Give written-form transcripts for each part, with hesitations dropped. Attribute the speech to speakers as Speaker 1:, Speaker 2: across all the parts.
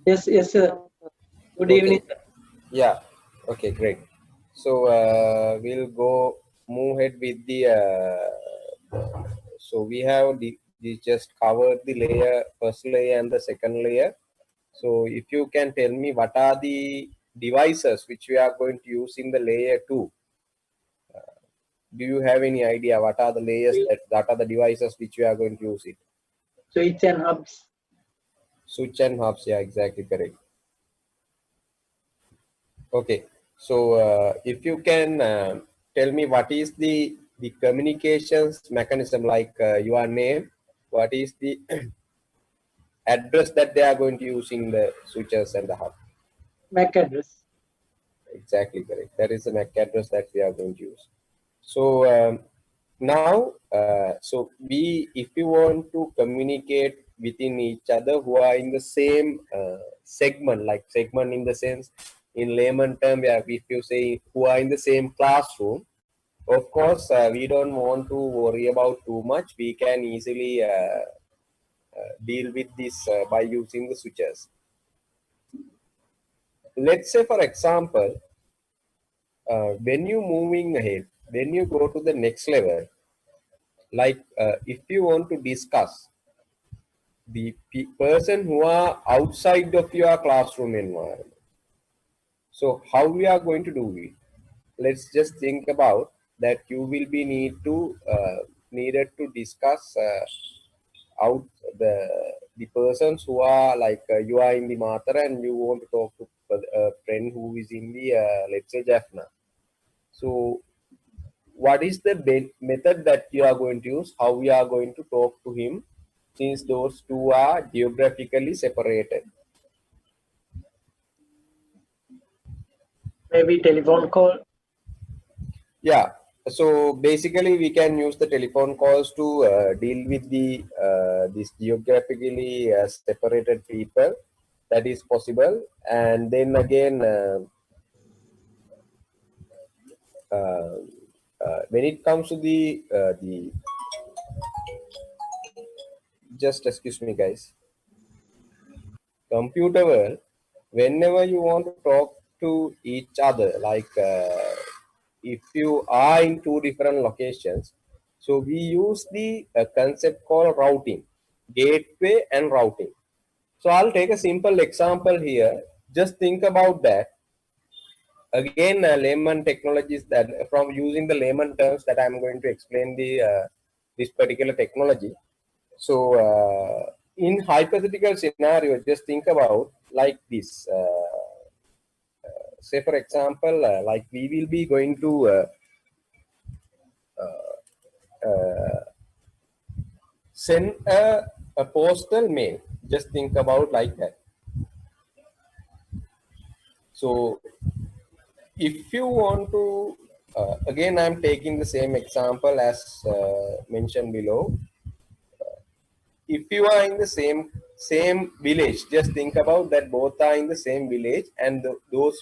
Speaker 1: Yes, yes, sir. Good
Speaker 2: Okay.
Speaker 1: evening, sir.
Speaker 2: Yeah. Okay, great. So we'll move ahead with the. So we just covered the layer, first layer and the second layer. So if you can tell me what are the devices which we are going to use in the layer two. Do you have any idea what are the layers that are the devices which we are going to use it?
Speaker 1: Switch and hubs.
Speaker 2: Switch and hubs. Yeah, exactly correct. Okay, so if you can tell me what is the communications mechanism, like your name, what is the address that they are going to use in the switches and the hub?
Speaker 1: MAC address.
Speaker 2: Exactly correct. That is the MAC address that we are going to use. So now, if you want to communicate within each other who are in the same segment, like segment in the sense, in layman term, yeah, if you say who are in the same classroom, of course, we don't want to worry about too much. We can easily deal with this by using the switches. Let's say, for example, when you moving ahead, when you go to the next level, like if you want to discuss the person who are outside of your classroom environment, so how we are going to do it? Let's just think about that. You will be needed to discuss out the the persons who are like you are in the matter and you want to talk to a friend who is in the let's say Jaffna. So what is the method that you are going to use? How we are going to talk to him, since those two are geographically separated?
Speaker 1: Maybe telephone call.
Speaker 2: Yeah. So basically, we can use the telephone calls to deal with the these geographically separated people. That is possible. And then again, uh, when it comes to the just excuse me, guys. Computer world, whenever you want to talk to each other, like if you are in two different locations, so we use the concept called routing, gateway and routing. So I'll take a simple example here. Just think about that. Again, layman technologies, that from using the layman terms that I'm going to explain the this particular technology. So in hypothetical scenario, just think about like this. Say for example, like we will be going to send a postal mail. Just think about like that. So if you want to, again, I'm taking the same example as mentioned below. If you are in the same village, just think about that both are in the same village, and those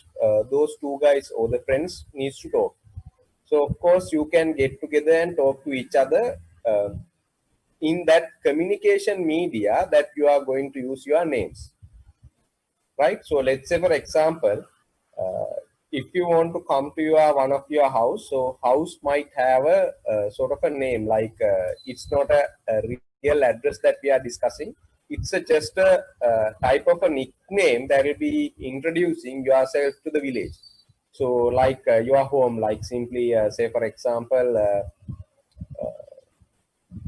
Speaker 2: two guys or the friends needs to talk. So of course you can get together and talk to each other uh, in that communication media that you are going to use your names, right? So let's say for example, uh, if you want to come to your one of your house, so house might have a sort of a name, like it's not a real address that we are discussing. It's just a type of a nickname that will be introducing yourself to the village. So like your home, like simply say for example,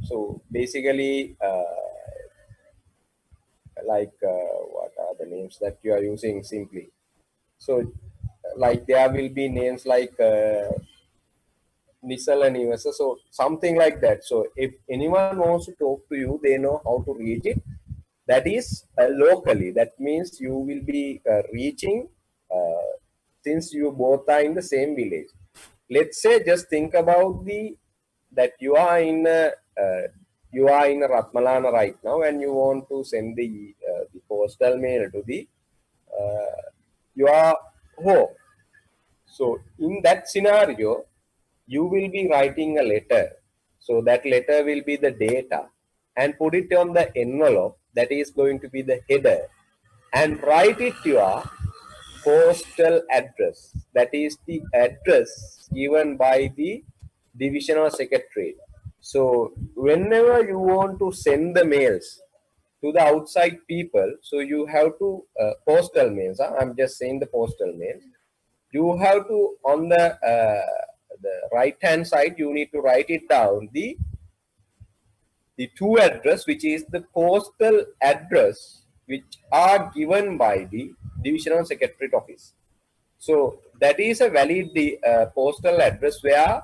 Speaker 2: so basically like what are the names that you are using simply. So like there will be names like Nisal and Ivasa, so something like that. So if anyone wants to talk to you, they know how to reach it. That is locally. That means you will be reaching uh, since you both are in the same village. Let's say just think about the that you are in a Ratmalana right now, and you want to send the postal mail to the uh, your home. So in that scenario, you will be writing a letter. So that letter will be the data, and put it on the envelope that is going to be the header. and write it your postal address. That is the address given by the division or secretary. So whenever you want to send the mails to the outside people, so you have to postal mails. I'm just saying the postal mails. You have to on the right hand side. You need to write it down the two address, which is the postal address, which are given by the divisional secretariat office. So that is a valid postal address where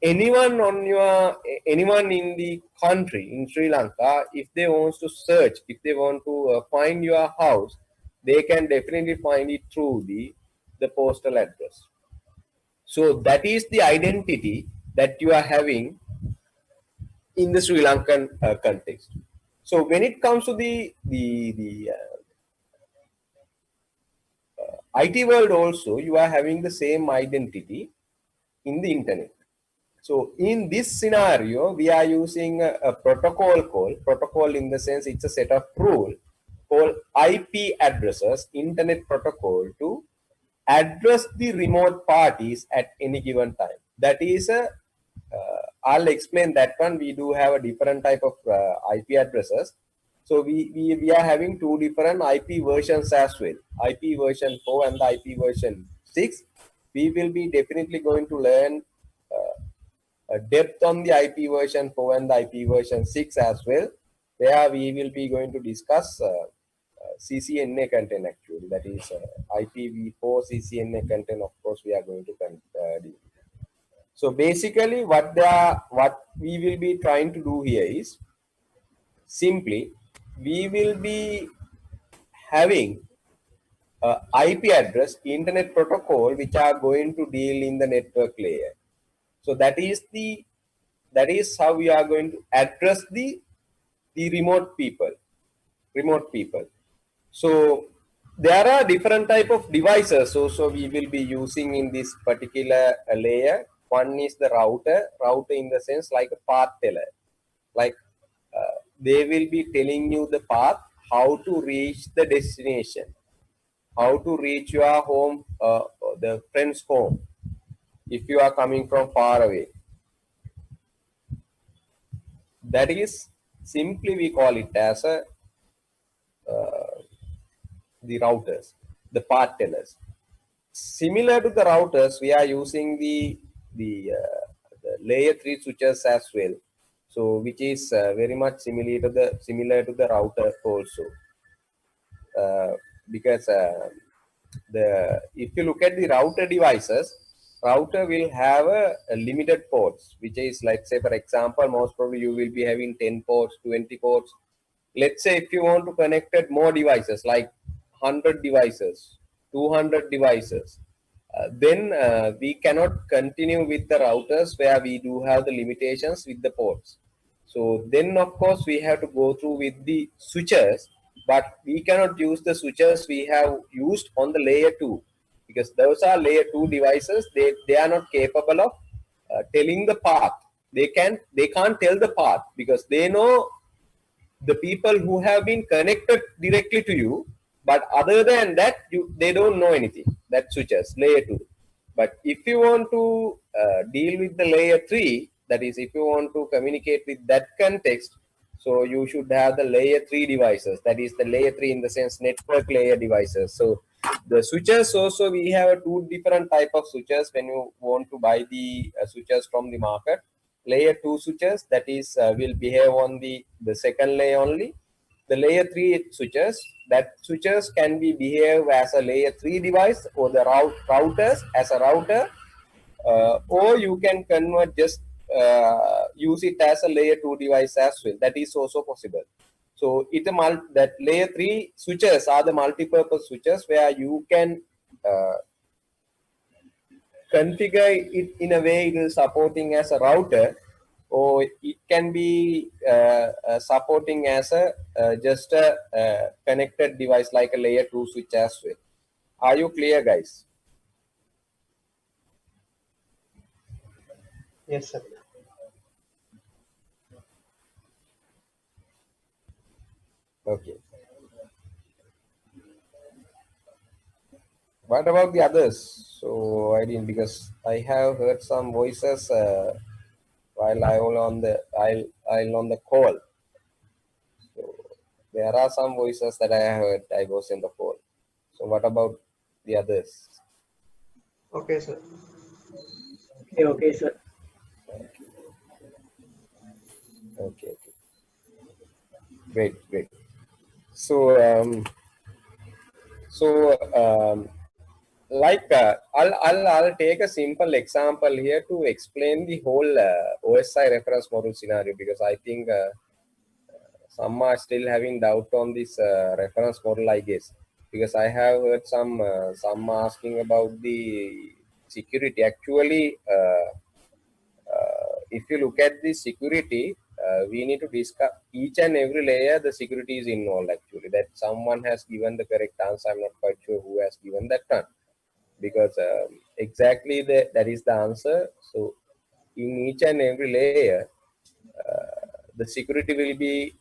Speaker 2: anyone in the country in Sri Lanka, if they want to search, if they want to find your house, they can definitely find it through the postal address. So that is the identity that you are having in the Sri Lankan context. So when it comes to the IT world also, you are having the same identity in the internet. So in this scenario, we are using a protocol called, protocol in the sense it's a set of rule called IP addresses, internet protocol, to address the remote parties at any given time. That is a, I'll explain that one. We do have a different type of IP addresses. So we are having two different IP versions as well, IP version 4 and the IP version 6. We will be definitely going to learn depth on the IP version 4 and the IP version 6 as well, where we will be going to discuss CCNA content actually. That is IPv4 CCNA content, of course, we are going to deal. So basically what we will be trying to do here is simply we will be having IP address, internet protocol, which are going to deal in the network layer. So that is how we are going to address the remote people. So there are different type of devices. So we will be using in this particular layer. One is the router in the sense like a path teller. Like they will be telling you the path, how to reach the destination, how to reach your home, the friend's home, if you are coming from far away. That is simply we call it as a the routers, the path tellers. Similar to the routers, we are using the layer 3 switches as well. So which is very much similar to the router also. Because if you look at the router devices, router will have a limited ports, which is, like, say for example, most probably you will be having 10 ports, 20 ports. Let's say if you want to connect more devices, like 100 devices, 200 devices, then we cannot continue with the routers where we do have the limitations with the ports. So then of course we have to go through with the switches, but we cannot use the switches we have used on the layer 2, because those are layer 2 devices. They are not capable of telling the path. They can't tell the path, because they know the people who have been connected directly to you, but other than that they don't know anything. That switches layer 2. But if you want to deal with the layer 3, that is, if you want to communicate with that context, so you should have the layer 3 devices. That is the layer 3 in the sense network layer devices. So the switches also, we have two different type of switches when you want to buy the switches from the market. Layer 2 switches, that is will behave on the second layer only. The layer 3 switches, that switches can be behave as a layer 3 device, or the routers as a router, or you can convert, just use it as a layer 2 device as well. That is also possible. So that layer 3 switches are the multi-purpose switches where you can configure it in a way it is supporting as a router, or it can be supporting as a just a connected device like a layer 2 switch as well. Are you clear, guys?
Speaker 1: Yes, sir.
Speaker 2: Okay. What about the others? So I didn't, because I have heard some voices while I was on the I'll on the call. So there are some voices that I heard. I was in the call. So what about the others?
Speaker 3: Okay, sir.
Speaker 1: Okay, sir.
Speaker 2: Okay, okay, great, great. So so like I'll take a simple example here to explain the whole OSI reference model scenario, because I think some are still having doubt on this reference model, I guess, because I have heard some asking about the security. Actually, if you look at the security, we need to discuss each and every layer. The security is involved. Actually, that someone has given the correct answer. I'm not quite sure who has given that one, because exactly that is the answer. So in each and every layer, the security will be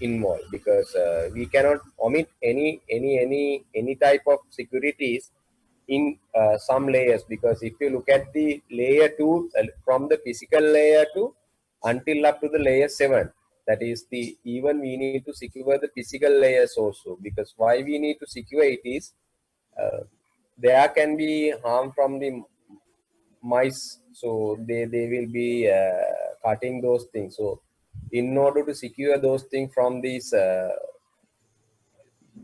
Speaker 2: involved, because we cannot omit any type of securities in some layers, because if you look at the layer 2, from the physical layer 2 until up to the layer 7, that is the even we need to secure the physical layers also, because why we need to secure it is uh, there can be harm from the mice, so they will be cutting those things. So in order to secure those things from these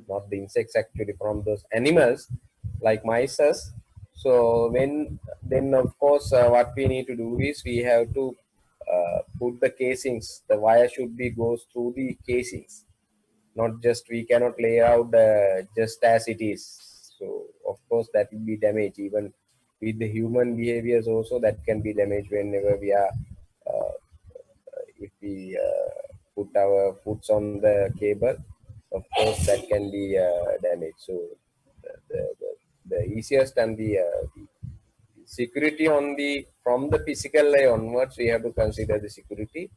Speaker 2: not the insects, actually from those animals like mice, so when then of course what we need to do is we have to put the casings. The wire should be goes through the casings, not just we cannot lay out just as it is. So of course that will be damaged. Even with the human behaviors also, that can be damaged whenever we are uh, if we put our foots on the cable. Of course that can be damaged. So the easiest and the security on the from the physical layer onwards, we have to consider the security.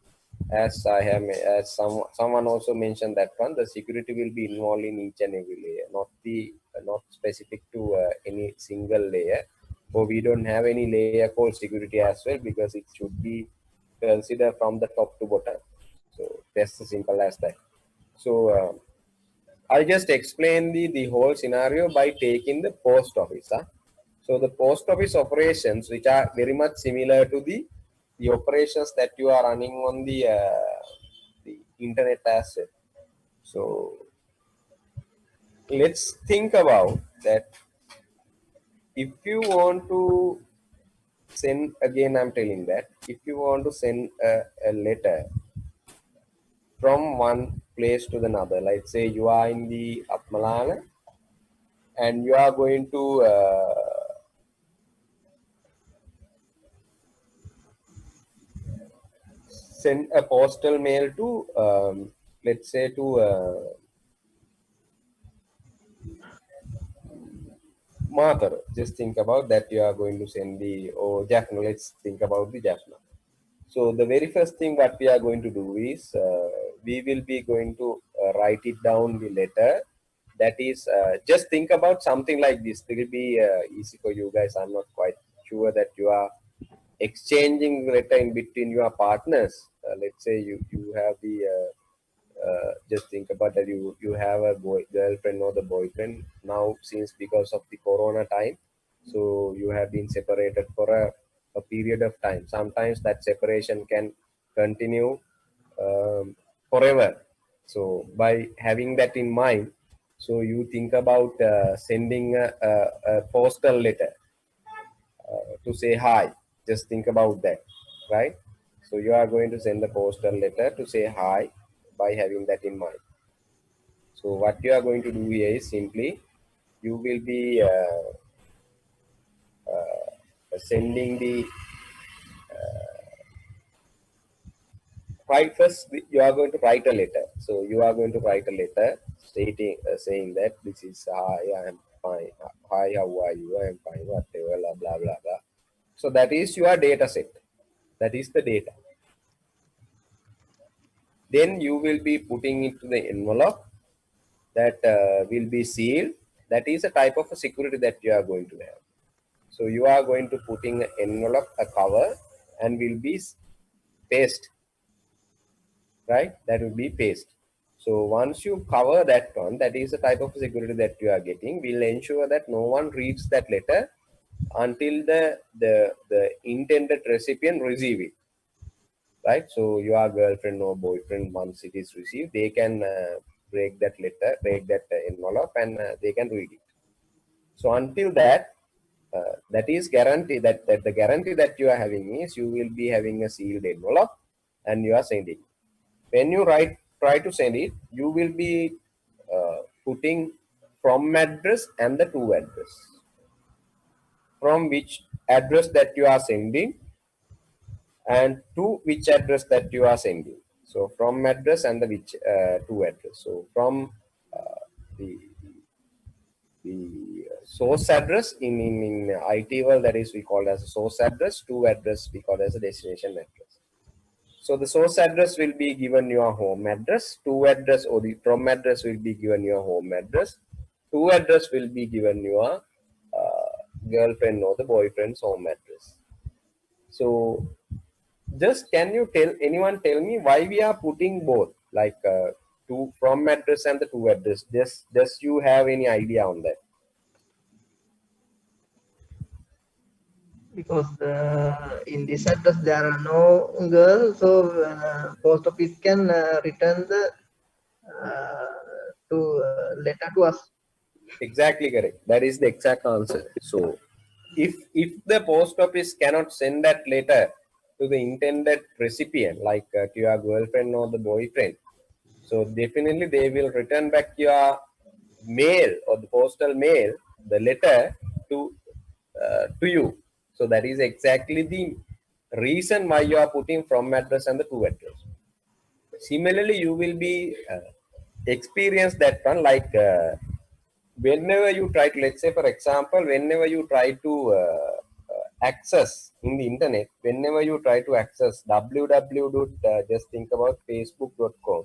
Speaker 2: As I have, as someone also mentioned that one, the security will be involved in each and every layer, not the not specific to any single layer. Or we don't have any layer called security as well, because it should be considered from the top to bottom. So that's as simple as that. So I'll just explain the whole scenario by taking the post office. So the post office operations, which are very much similar to the operations that you are running on the internet as well. So let's think about that. If you want to send, again I'm telling that, if you want to send a letter from one place to another, like say you are in the Atmalana and you are going to send a postal mail to let's say to Mother. Just think about that you are going to send the, or Jaffna. Let's think about the Jaffna. So the very first thing what we are going to do is we will be going to write it down the letter. That is just think about something like this. It will be easy for you guys. I'm not quite sure that you are exchanging letter in between your partners. Let's say you have the just think about that you have a girlfriend or the boyfriend now, since because of the corona time, so you have been separated for a period of time. Sometimes that separation can continue forever. So by having that in mind, so you think about sending a postal letter to say hi. Just think about that, right? So you are going to send a postal letter to say hi by having that in mind. So what you are going to do here is simply you will be sending the right first. You are going to write a letter. So you are going to write a letter stating saying that this is hi, I am fine. Hi, how are you? I am fine. Whatever, blah blah blah blah. So that is your data set. That is the data. Then you will be putting it to the envelope that will be sealed, that is a type of a security that you are going to have. So you are going to putting an envelope, a cover, and will be paste, right? That will be paste. So once you cover that one, that is the type of security that you are getting. Will ensure that no one reads that letter until the intended recipient receive it, right? So your girlfriend or boyfriend, once it is received, they can break that letter, break that envelope, and they can read it. So until that, that is guarantee that the guarantee that you are having is you will be having a sealed envelope and you are sending. When you try to send it, you will be putting from address and the to address. From which address that you are sending and to which address that you are sending. So from address and the which to address. So from the source address in IT world, that is we call as a source address, to address we call as a destination address. So the source address will be given your home address, to address or the from address will be given your home address, to address will be given your girlfriend or the boyfriend's home address. So just can you tell me why we are putting both, like to from address and the to address? Just you have any idea on that?
Speaker 3: Because in this address there are no girls, so post office can return the letter to us.
Speaker 2: Exactly correct. That is the exact answer. So if the post office cannot send that letter to the intended recipient, like to your girlfriend or the boyfriend, so definitely they will return back your mail or the postal mail, the letter to you. So that is exactly the reason why you are putting from address and the to address. Similarly, you will be experience that one, like whenever you try to, let's say for example, whenever you try to access in the internet, whenever you try to access www. Just think about facebook.com.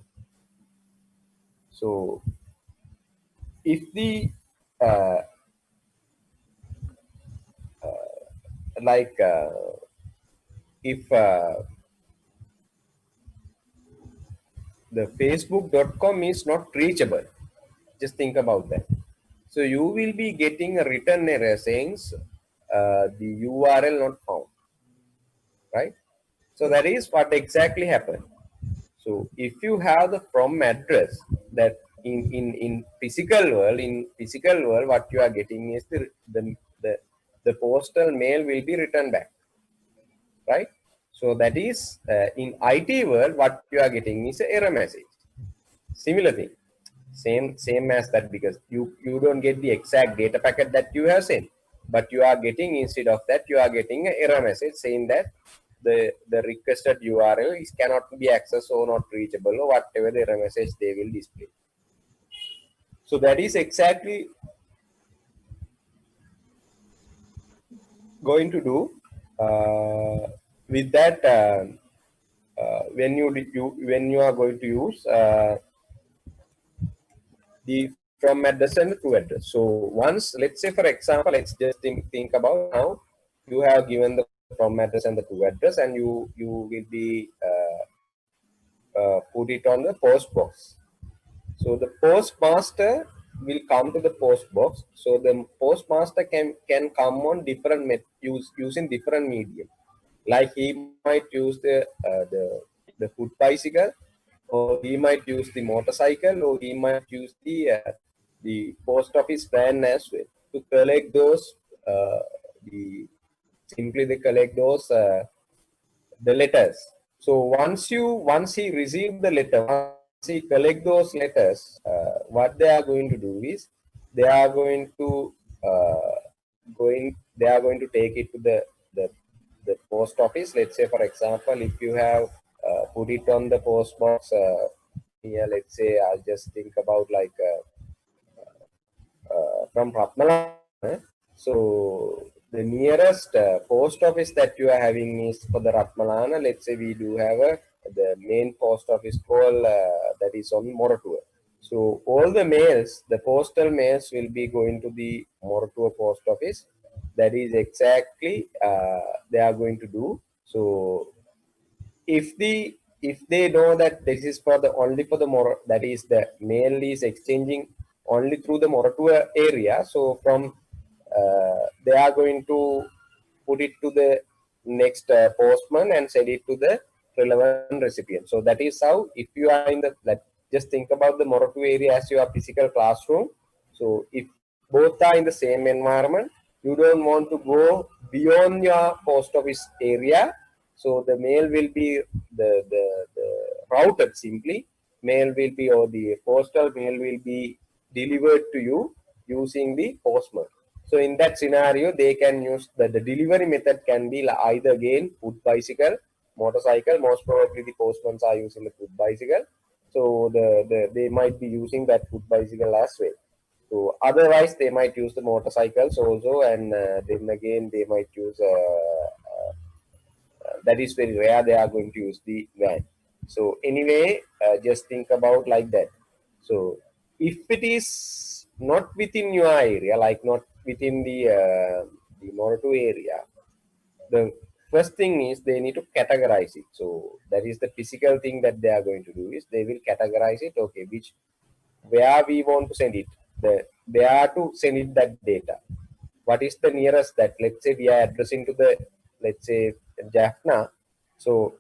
Speaker 2: So if the uh, like if the facebook.com is not reachable, just think about that. So you will be getting a return error saying the URL not found, right? So that is what exactly happened. So if you have the from address, that in physical world, what you are getting is the, the postal mail will be returned back, right? So that is in IT world, what you are getting is an error message. Similar thing, same as that, because you don't get the exact data packet that you have sent, but you are getting, instead of that, you are getting an error message saying that the requested URL is cannot be accessed or not reachable, or whatever the error message they will display. So that is exactly going to do with that when you are going to use the from address and to address. So once, let's say for example, let's just think about now you have given the from address and the to address, and you will be put it on the post box. So the postmaster will come to the post box. So the postmaster can come on different using different medium. Like he might use the foot bicycle, or he might use the motorcycle, or he might use the post office van as well to collect those the simply they collect those the letters. So once he receive the letter, once he collect those letters, what they are going to do is they are going to they are going to take it to the the post office. Let's say for example, if you have put it on the post box here, let's say I'll just think about like from Ratmalana. So the nearest post office that you are having is for the Ratmalana. Let's say we do have the main post office called that is on Moratua. So So all the mails, the postal mails will be going to the Moratuwa post office. That is exactly they are going to do. So if they know that this is for the only for the that is the mail is exchanging only through the Moratuwa area. So from they are going to put it to the next postman and send it to the relevant recipient. So that is how, if you are in the, just think about the Moratuwa area as your physical classroom. So if both are in the same environment, you don't want to go beyond your post office area. So the mail will be the routed simply. Mail will be, or the postal mail will be delivered to you using the postman. So in that scenario, they can use the delivery method can be either again foot bicycle, motorcycle. Most probably the postmen are using the foot bicycle. So they might be using that foot bicycle as well. So otherwise, they might use the motorcycles also, and then again they might use that is very rare. They are going to use the van. So anyway, just think about like that. So if it is not within your area, like not within the Moratuwa area, the first thing is they need to categorize it. So that is the physical thing that they are going to do is they will categorize it. Okay, which where we want to send it. They are to send it that data. What is the nearest that? Let's say we are addressing to the, let's say, Jaffna. So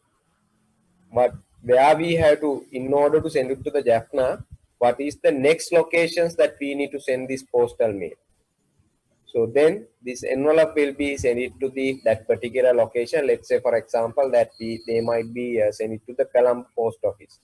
Speaker 2: what where we have to, in order to send it to the Jaffna, what is the next locations that we need to send this postal mail? So then this envelope will be sent it to the that particular location. Let's say, for example, that they might be send it to the Colombo post office.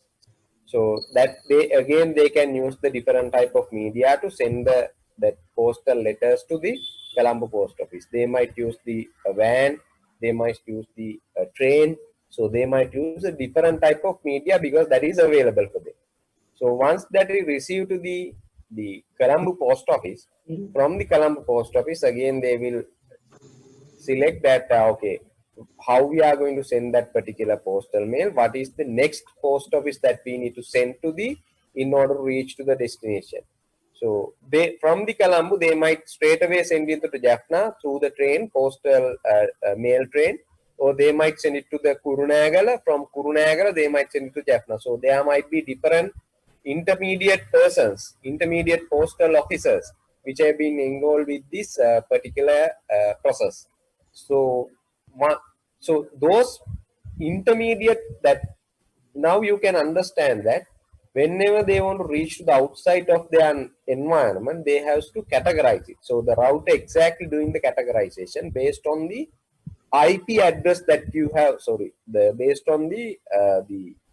Speaker 2: So that they can use the different type of media to send that postal letters to the Colombo post office. They might use the van, they might use the train. So they might use a different type of media because that is available for them. So once that is received to the Colombo post office, from the Colombo post office, again they will select that okay, how we are going to send that particular postal mail, what is the next post office that we need to send to the in order to reach to the destination. So they from the Colombo they might straight away send it to Jaffna through the train, postal mail train, or they might send it to the Kurunagala. From Kurunagala they might send it to Jaffna. So there might be different intermediate persons, intermediate postal officers which have been involved with this particular process. So so those intermediate, that now you can understand that whenever they want to reach to the outside of their environment, they have to categorize it. So the router exactly doing the categorization based on the IP address that you have, based on the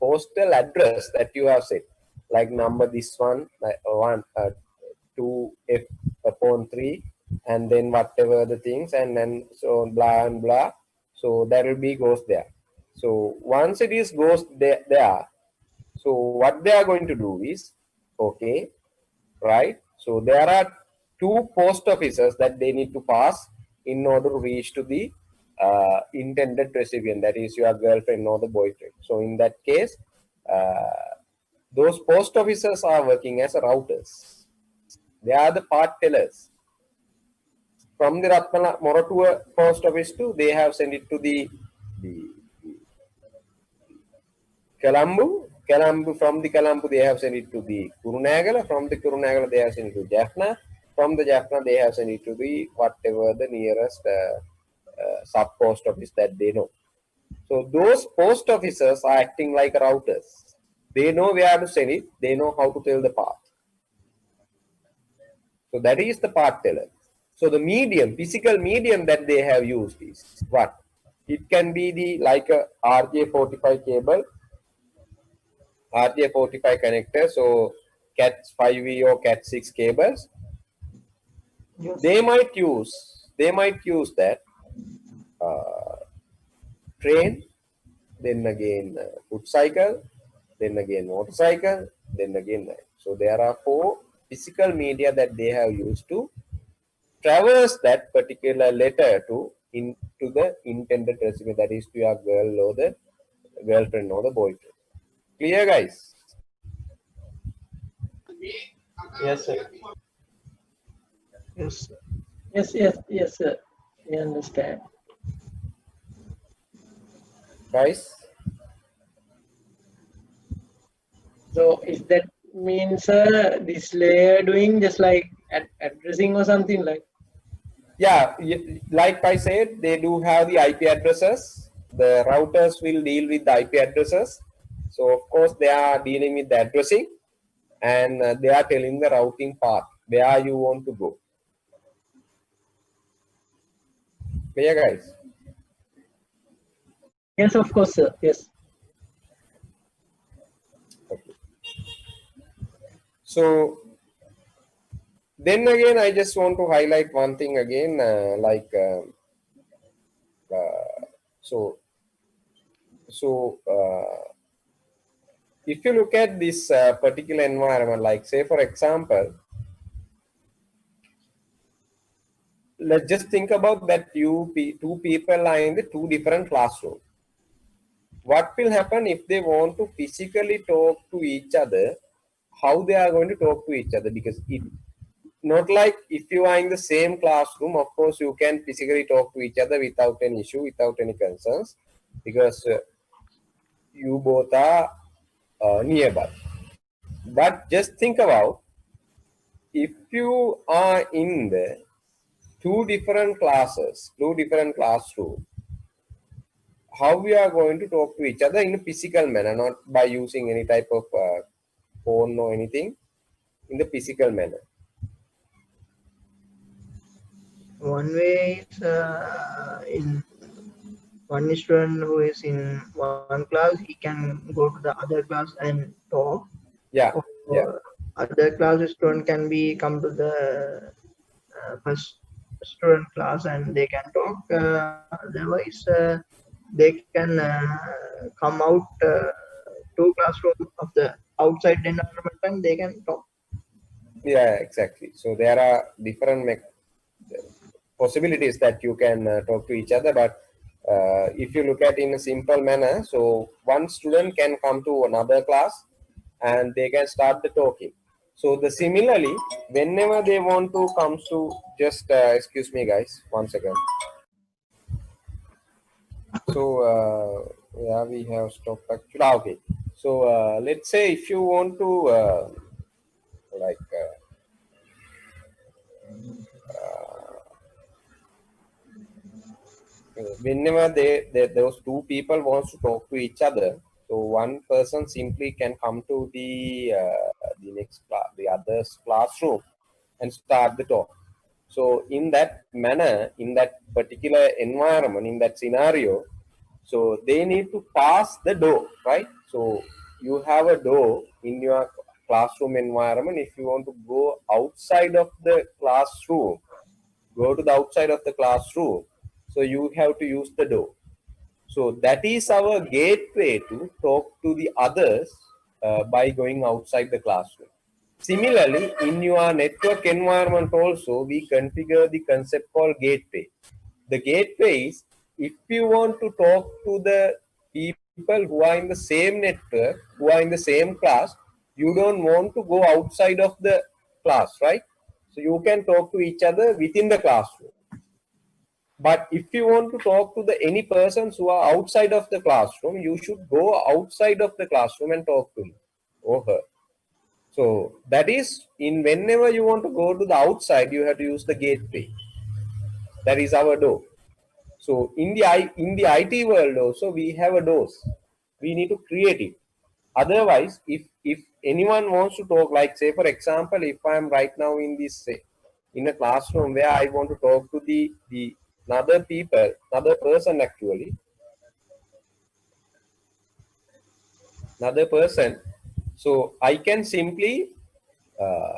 Speaker 2: postal address that you have set, like number this one, like 2F upon 3, and then whatever the things, and then so blah and blah. So that will be goes there. So once it is goes there, so what they are going to do is, okay, right? So there are two post offices that they need to pass in order to reach to the intended recipient, that is your girlfriend or the boyfriend. So in that case, those post officers are working as routers. They are the part tellers. From the Ratmala Moratuwa post office to, they have sent it to the Colombo. From the Colombo, they have sent it to the Kurunagala. From the Kurunagala, they have sent it to Jaffna. From the Jaffna, they have sent it to the whatever the nearest sub post office that they know. So those post officers are acting like routers. They know where to send it. They know how to tell the path. So that is the path teller. So the medium, physical medium that they have used is what? It can be the like a RJ45 cable, RJ45 connector. So Cat5e or Cat6 cables.
Speaker 3: Yes.
Speaker 2: They might use that train, then again foot cycle, then again motorcycle, then again. So there are 4 physical media that they have used to traverse that particular letter to into the intended recipient, that is to your girl or the girlfriend or the boyfriend. Clear, guys?
Speaker 1: Yes, sir.
Speaker 3: Yes.
Speaker 1: Yes, sir. We understand.
Speaker 2: Guys,
Speaker 1: So is that means this layer doing just like addressing or something like?
Speaker 2: yeah, like I said, they do have the IP addresses. The routers will deal with the IP addresses. So of course they are dealing with the addressing, and they are telling the routing path where you want to go. Clear, guys?
Speaker 1: Yes, of course, sir. Yes.
Speaker 2: Okay. So then again, I just want to highlight one thing again, so if you look at this particular environment, like say for example, let's just think about that two people are in the two different classrooms. What will happen if they want to physically talk to each other? How they are going to talk to each other? Because it not like if you are in the same classroom, of course you can physically talk to each other without any issue, without any concerns, because you both are nearby. But just think about if you are in the two different classes, two different classrooms, how we are going to talk to each other in a physical manner, not by using any type of phone or anything, in the physical manner.
Speaker 3: One way is in one student who is in one class, he can go to the other class and talk.
Speaker 2: Yeah, yeah,
Speaker 3: Or other class student can be come to the first student class and they can talk. Otherwise, they can come out to classroom of the outside environment and they can talk.
Speaker 2: yeah, exactly. So there are different possibilities that you can talk to each other, but if you look at in a simple manner, so one student can come to another class and they can start the talking. So the similarly, whenever they want to come to, just excuse me guys, 1 second. So yeah, we have stopped actually. Okay, so let's say if you want to like whenever those two people wants to talk to each other, so one person simply can come to the next class, the other's classroom, and start the talk. So in that manner, in that particular environment, in that scenario, so they need to pass the door, right? So you have a door in your classroom environment. If you want to go outside of the classroom, go to the outside of the classroom, so you have to use the door. So that is our gateway to talk to the others by going outside the classroom. Similarly, in your network environment also, we configure the concept called gateway. The gateway is if you want to talk to the people who are in the same network, who are in the same class, you don't want to go outside of the class, right? So you can talk to each other within the classroom. But if you want to talk to the any persons who are outside of the classroom, you should go outside of the classroom and talk to him or her. So that is in whenever you want to go to the outside, you have to use the gateway. That is our door. So in the IT world also we have a doors. We need to create it. Otherwise, if anyone wants to talk, like say for example, if I am right now in this in a classroom where I want to talk to the another people, another person actually, another person. So I can simply uh,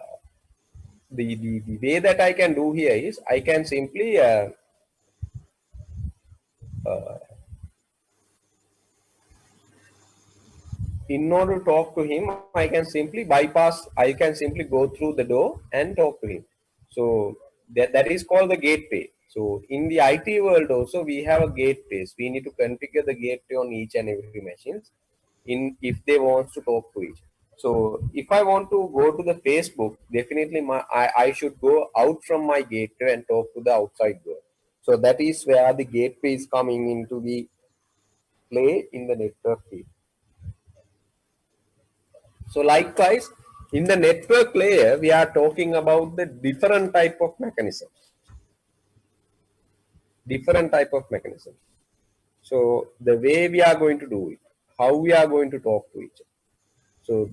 Speaker 2: the way that I can do here is I can simply uh, in order to talk to him, I can simply bypass, I can simply go through the door and talk to him. So that is called the gateway. So in the IT world also, we have a gateways. We need to configure the gateway on each and every machines in if they want to talk to each. So if I want to go to the Facebook, definitely I should go out from my gateway and talk to the outside world. So that is where the gateway is coming into the play in the network field. So likewise, in the network layer, we are talking about the different type of mechanisms. Different type of mechanisms. So the way we are going to do it, how we are going to talk to each other. So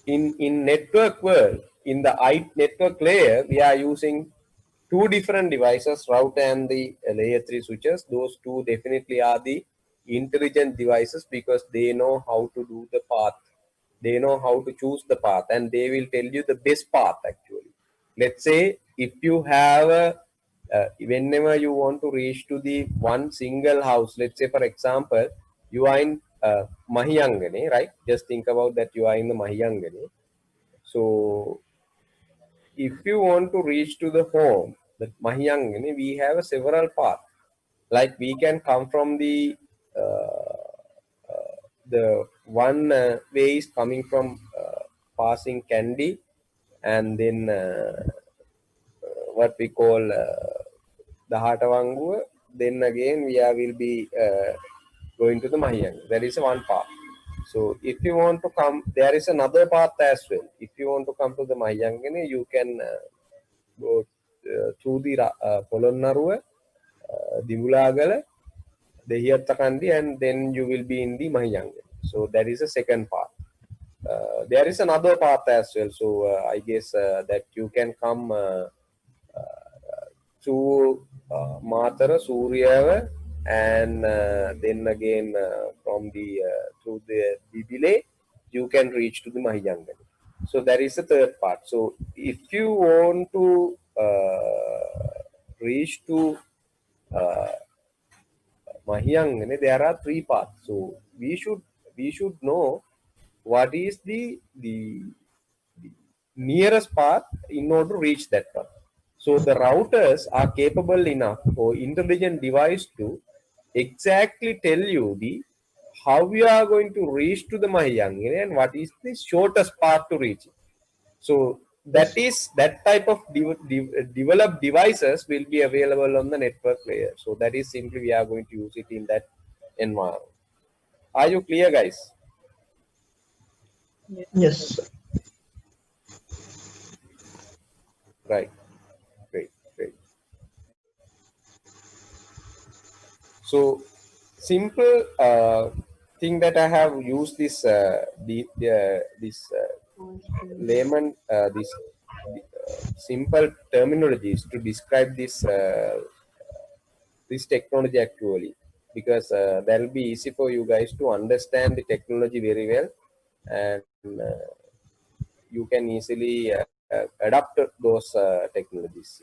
Speaker 2: in network world, in the network layer, we are using two different devices, router and the layer 3 switches. Those two definitely are the intelligent devices because they know how to do the path. They know how to choose the path and they will tell you the best path actually. Let's say if you have a, whenever you want to reach to the one single house, let's say for example, you are in Mahiyangane, right? Just think about that you are in the Mahiyangane. So if you want to reach to the home, the Mahiyangane, we have several paths. Like we can come from the one way is coming from passing Kandy, and then what we call the Hatavangu. Then again we will be going to the Mahiyang. There is one path. So if you want to come, there is another path as well. If you want to come to the Mahiyangane, you can go through the Polonnaruwa, Dimulagala, the Hiyatakandi, and then you will be in the Mahiyangane. So that is the second path. There is another path as well. So I guess that you can come through Matara, Surya, and then again from the through the Bibile, you can reach to the Mahiyangani. So that is the third part. So if you want to reach to Mahiyangani, there are three paths. So we should know what is the nearest path in order to reach that path. So the routers are capable enough for intelligent device to exactly tell you the how you are going to reach to the Mahiyangini and what is the shortest path to reach it. So that type of developed devices will be available on the network layer. So that is simply we are going to use it in that environment. Are you clear, guys?
Speaker 3: Yes.
Speaker 2: Right. Great. So simple thing that I have used this layman this simple terminologies to describe this technology actually, because that will be easy for you guys to understand the technology very well, and you can easily adapt those technologies.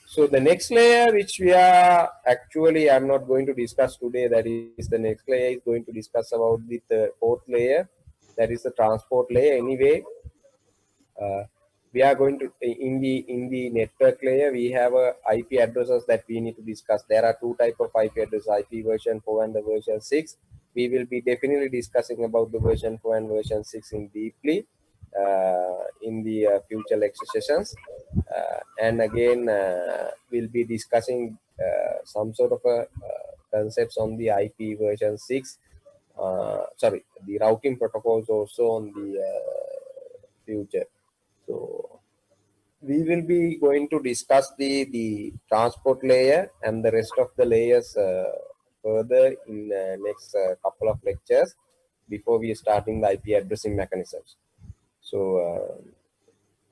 Speaker 2: So the next layer, which we are actually, I'm not going to discuss today, that is the next layer is going to discuss about the fourth layer, that is the transport layer. Anyway, we are going to in the network layer, we have IP addresses that we need to discuss. There are two types of IP address, IP version 4 and the version 6. We will be definitely discussing about the version 4 and version 6 in deeply in the future lecture sessions, and again we'll be discussing some sort of a concepts on the IP version 6, sorry, the routing protocols also on the future. So we will be going to discuss the transport layer and the rest of the layers further in next couple of lectures before we are starting the IP addressing mechanisms. So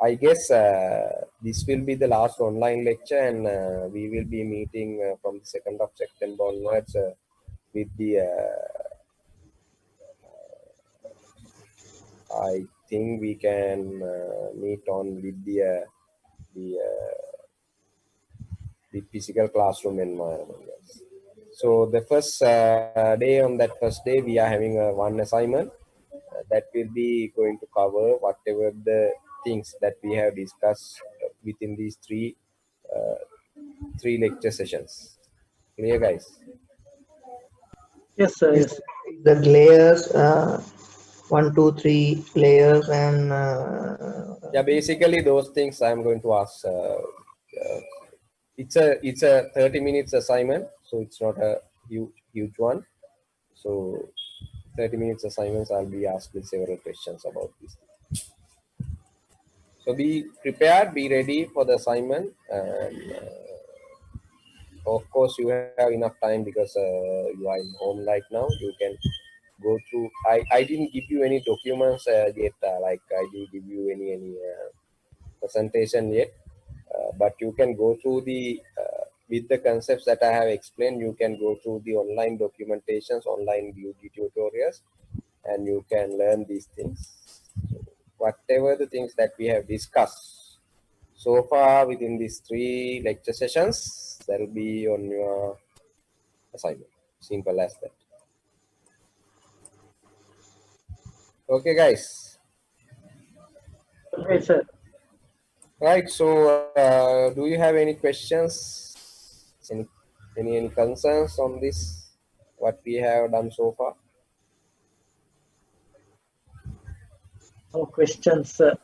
Speaker 2: I guess this will be the last online lecture, and we will be meeting from the 2nd of September onwards with the I think we can meet on with the physical classroom environment. Yes. So the first day, on that first day, we are having one assignment that will be going to cover whatever the things that we have discussed within these three lecture sessions. Clear, guys?
Speaker 1: Yes, sir. Yes.
Speaker 3: The layers 1, 2, 3 layers and
Speaker 2: Yeah, basically those things I'm going to ask. It's a 30 minutes assignment, so it's not a huge one. So 30 minutes assignments, I'll be asking several questions about this. So be prepared, be ready for the assignment, and of course you have enough time because you are in home right now. You can go through. I didn't give you any documents yet, like I didn't give you any presentation yet, but you can go through the with the concepts that I have explained. You can go through the online documentations, online beauty tutorials, and you can learn these things. So whatever the things that we have discussed so far within these 3 lecture sessions, that will be on your assignment. Simple as that. Okay, guys.
Speaker 1: Okay, sir.
Speaker 2: Right. So, do you have any questions? Any concerns on this? What we have done so far?
Speaker 1: No questions, sir.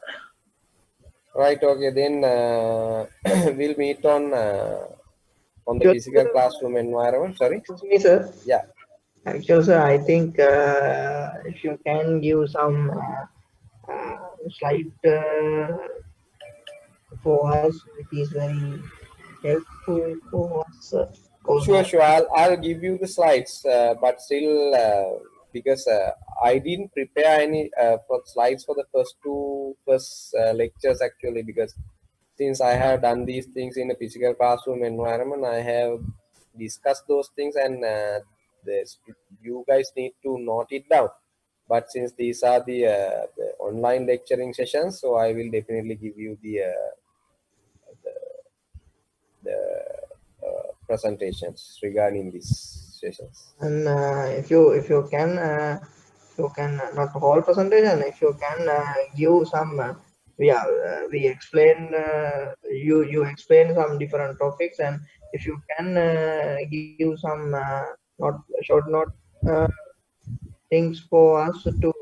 Speaker 2: Right. Okay. Then we'll meet on the
Speaker 3: Sure,
Speaker 2: physical
Speaker 3: sir.
Speaker 2: classroom environment. Sorry.
Speaker 3: Excuse me, sir.
Speaker 2: Yeah.
Speaker 3: Actually, sir, I think if you can give some slide for us, it is very helpful for us. Because
Speaker 2: Sure. Sure. I'll give you the slides, but still, because I didn't prepare any for slides for the first lectures actually, because since I have done these things in a physical classroom environment, I have discussed those things, and you guys need to note it down. But since these are the online lecturing sessions, so I will definitely give you the presentations regarding these sessions.
Speaker 3: and if you can not whole presentation, if you can give some we explain you explain some different topics, and if you can give some not short note uh, things for us to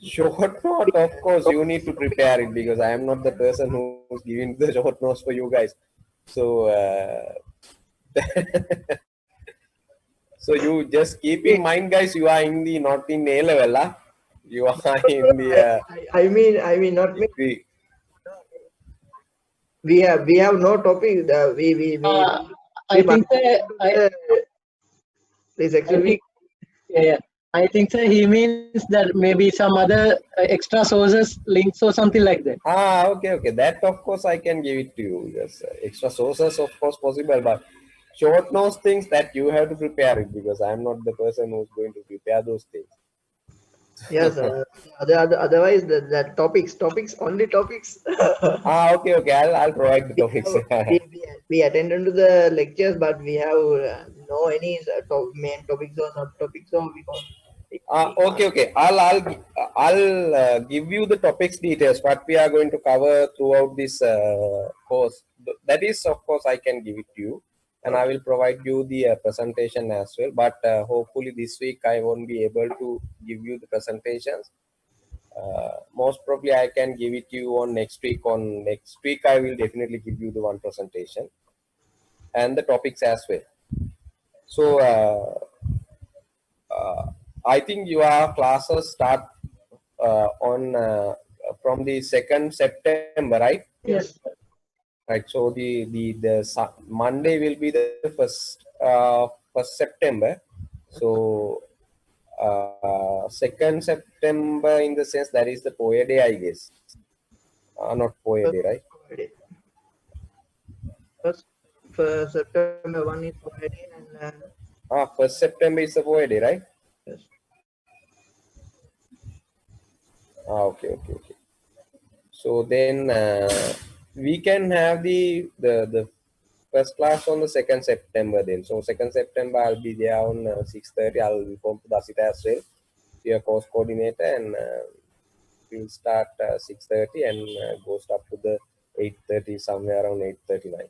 Speaker 2: Short note, of course, you need to prepare it because I am not the person who's giving the short notes for you guys. So, so you just keep in mind, guys, you are in the not in A level, huh? You are in the
Speaker 3: I mean not me.
Speaker 2: degree.
Speaker 3: We have no topic.
Speaker 1: I
Speaker 3: But
Speaker 1: think sir,
Speaker 3: please
Speaker 1: I
Speaker 3: excuse me.
Speaker 1: think yeah. I think sir, he means that maybe some other extra sources, links or something like that.
Speaker 2: Okay. That, of course, I can give it to you. Yes, extra sources, of course, possible, but short notes things that you have to prepare it because I'm not the person who's going to prepare those things.
Speaker 3: Yes, otherwise the topics, only topics.
Speaker 2: Okay. I'll provide the
Speaker 3: we,
Speaker 2: topics.
Speaker 3: have, we attended to the lectures, but we have no any main topics or sub topics, so
Speaker 2: Okay. I'll give you the topics details. What we are going to cover throughout this course. That is, of course, I can give it to you, and I will provide you the presentation as well. But hopefully this week I won't be able to give you the presentations. Most probably I can give it to you on next week. On next week I will definitely give you the one presentation and the topics as well. So. I think your classes start on from the 2nd September, right?
Speaker 1: Yes.
Speaker 2: Right. So the Monday will be the first September. So 2nd September in the sense that is the POE day, I guess. Not POE day, right?
Speaker 3: first September 1 is Friday, and
Speaker 2: 1st September is the POE day, right?
Speaker 3: yes.
Speaker 2: Okay. So then we can have the first class on the 2nd September then. So 2nd September I'll be there on 6:30. I'll inform to Dasita as well, your course coordinator, and we'll start 6:30 and goes up to the 8:30, somewhere around 8:39.